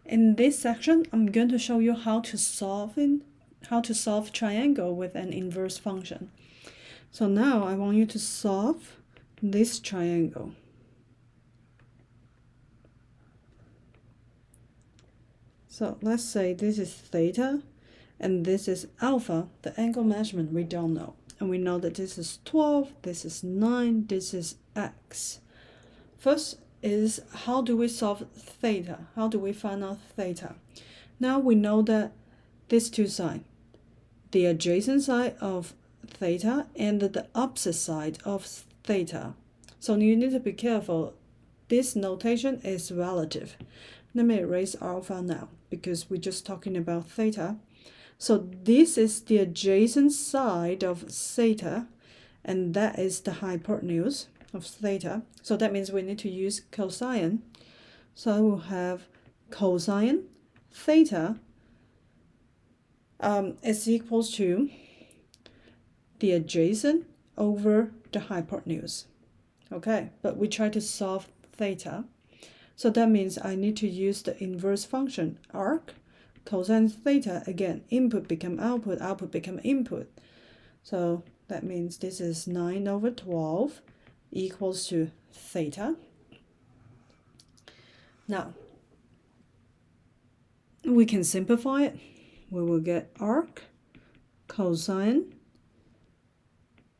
In this section, I'm going to show you how to solve triangle with an inverse function. So now I want you to solve this triangle. So let's say this is theta and this is alpha. The angle measurement we don't know. And we know that this is 12, this is 9, this is x. First is, how do we solve theta? How do we find out theta? Now we know that these two sides, the adjacent side of theta and the opposite side of theta. So you need to be careful. This notation is relative. Let me erase alpha now because we're just talking about theta. So this is the adjacent side of theta, and that is the hypotenuse of theta. So that means we need to use cosine. So we'll have cosine theta is equals to the adjacent over the hypotenuse. Okay, but we try to solve theta. So that means I need to use the inverse function arc cosine theta. Again, input become output, output become input. So that means this is 9 over 12 equals to theta. Now, we can simplify it. We will get arc cosine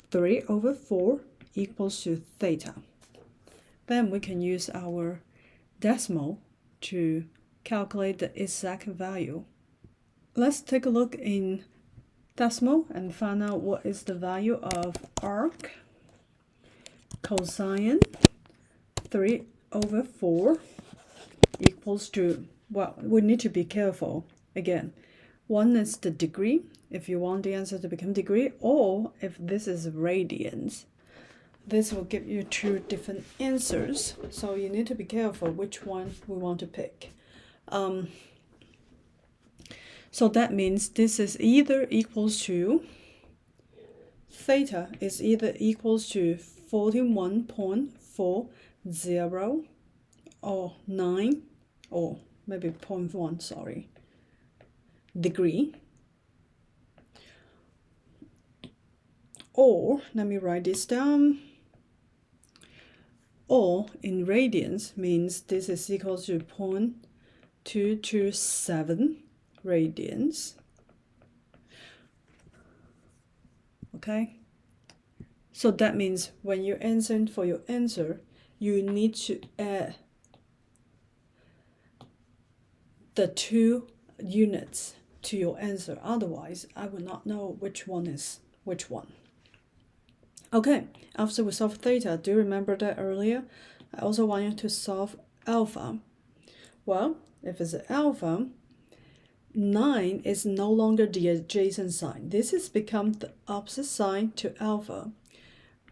3 over 4 equals to theta. Then we can use our decimal to calculate the exact value. Let's take a look in decimal and find out what is the value of arc cosine 3 over 4 equals to, well, we need to be careful. Again, one is the degree, if you want the answer to become degree, or if this is radians. This will give you two different answers, so you need to be careful which one we want to pick. So that means this is either equals to, theta is either equals to 41.40 or 9, or maybe 0.1, sorry, degree. Or, let me write this down. Or in radians means this is equal to 0.227 radians. Okay? So that means when you answer for your answer, you need to add the two units to your answer. Otherwise, I will not know which one is which one. Okay, after we solve theta, do you remember that earlier? I also want you to solve alpha. Well, if it's alpha, 9 is no longer the adjacent side. This has become the opposite side to alpha.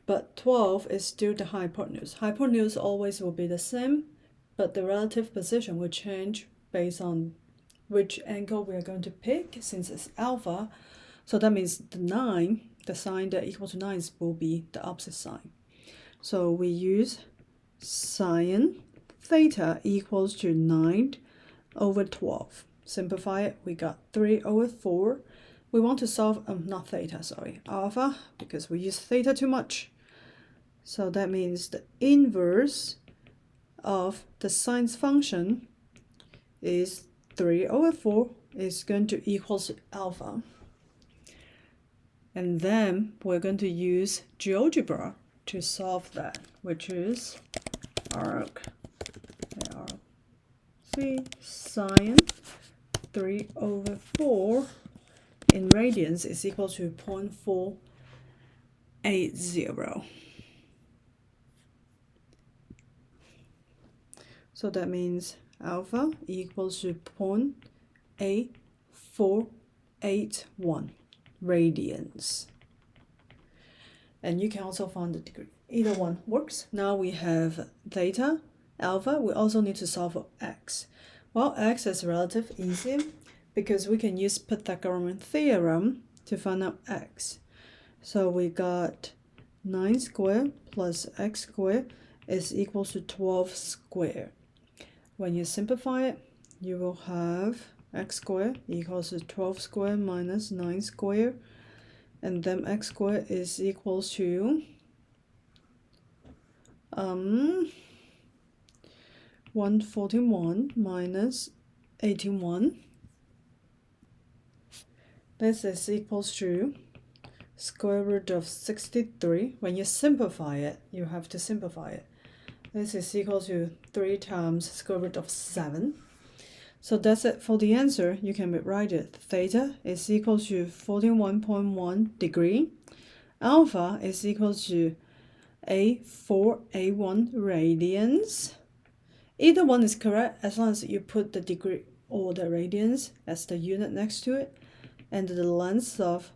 But 12 is still the hypotenuse. Hypotenuse always will be the same, but the relative position will change based on which angle we are going to pick, since it's alpha. So that means the 9, the sign that equal to 9 will be the opposite sign. So we use sine theta equals to 9 over 12. Simplify it, we got 3 over 4. We want to solve, not theta, sorry, alpha, because we use theta too much. So that means the inverse of the sine function is 3 over 4 is going to equal to alpha. And then we're going to use GeoGebra to solve that, which is arc sine 3 over 4 in radians is equal to 0.480. So that means alpha equals to 0.8481 radians. And you can also find the degree. Either one works. Now we have theta, alpha. We also need to solve for x. Well, x is relative easy because we can use Pythagorean theorem to find out x. So we got 9 squared plus x squared is equal to 12 squared. When you simplify it, you will have x squared equals to 12 squared minus 9 squared, and then x squared is equals to 141 minus 81. This is equals to square root of 63. When you simplify it, you have to simplify it. This is equal to 3 times square root of 7. So that's it for the answer. You can rewrite it. Theta is equal to 41.1 degree. Alpha is equal to A4A1 radians. Either one is correct as long as you put the degree or the radians as the unit next to it. And the length of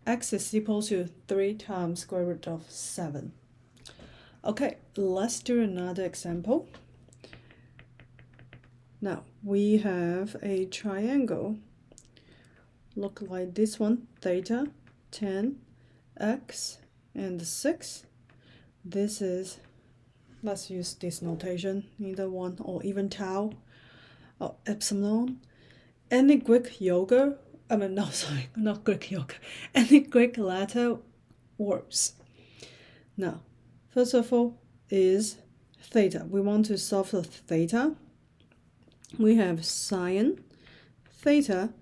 x is equal to 3 times square root of 7. Okay, let's do another example. Now, we have a triangle. Look like this one, theta, 10, x, and 6. This is, let's use this notation, either one or even tau or epsilon. Any Greek yoga, not Greek yoga, any Greek letter works. Now, first of all is theta. We want to solve the theta. We have sine theta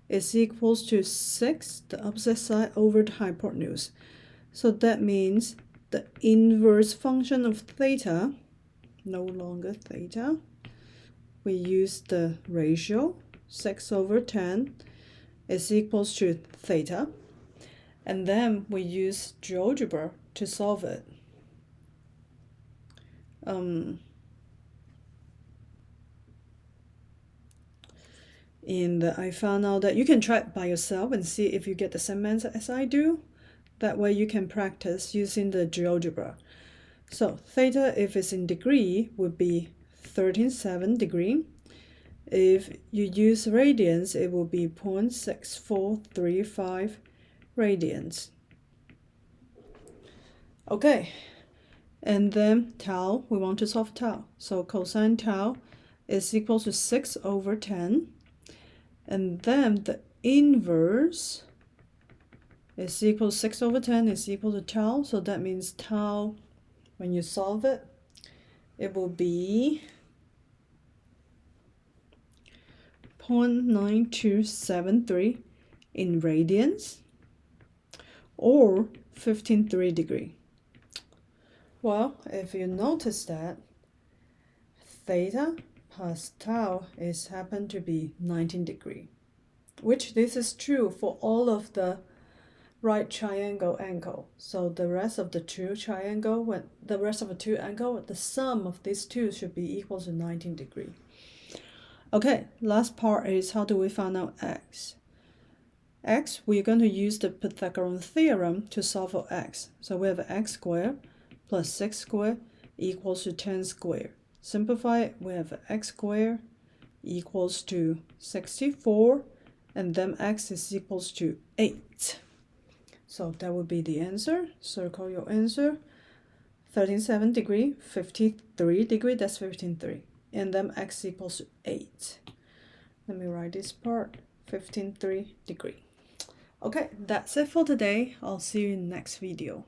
is equals to 6, the opposite side over the hypotenuse. So that means the inverse function of theta, no longer theta, we use the ratio 6 over 10 is equals to theta. And then we use GeoGebra to solve it. And I found out that you can try it by yourself and see if you get the same answer as I do. That way you can practice using the GeoGebra. So theta, if it's in degree, would be 13.7 degree. If you use radians, it will be 0.6435 radians. Okay, and then tau, we want to solve tau. So cosine tau is equal to 6 over 10. And then the inverse is equal to 6 over 10 is equal to tau. So that means tau, when you solve it, it will be 0.9273 in radians or 15.3 degree. Well, if you notice that theta plus tau is happen to be 19 degree, which this is true for all of the right triangle angle. So the rest of the two triangle, when the rest of the two angle, the sum of these two should be equal to 19 degree. Okay, last part is how do we find out x? X, we're going to use the Pythagorean theorem to solve for x. So we have x squared plus 6 squared equals to 10 squared. Simplify it, we have x squared equals to 64, and then x is equals to 8. So that would be the answer. Circle your answer. 13.7 degree, 53 degree, that's 15.3. And then x equals to 8. Let me write this part, 15.3 degree. Okay, that's it for today. I'll see you in the next video.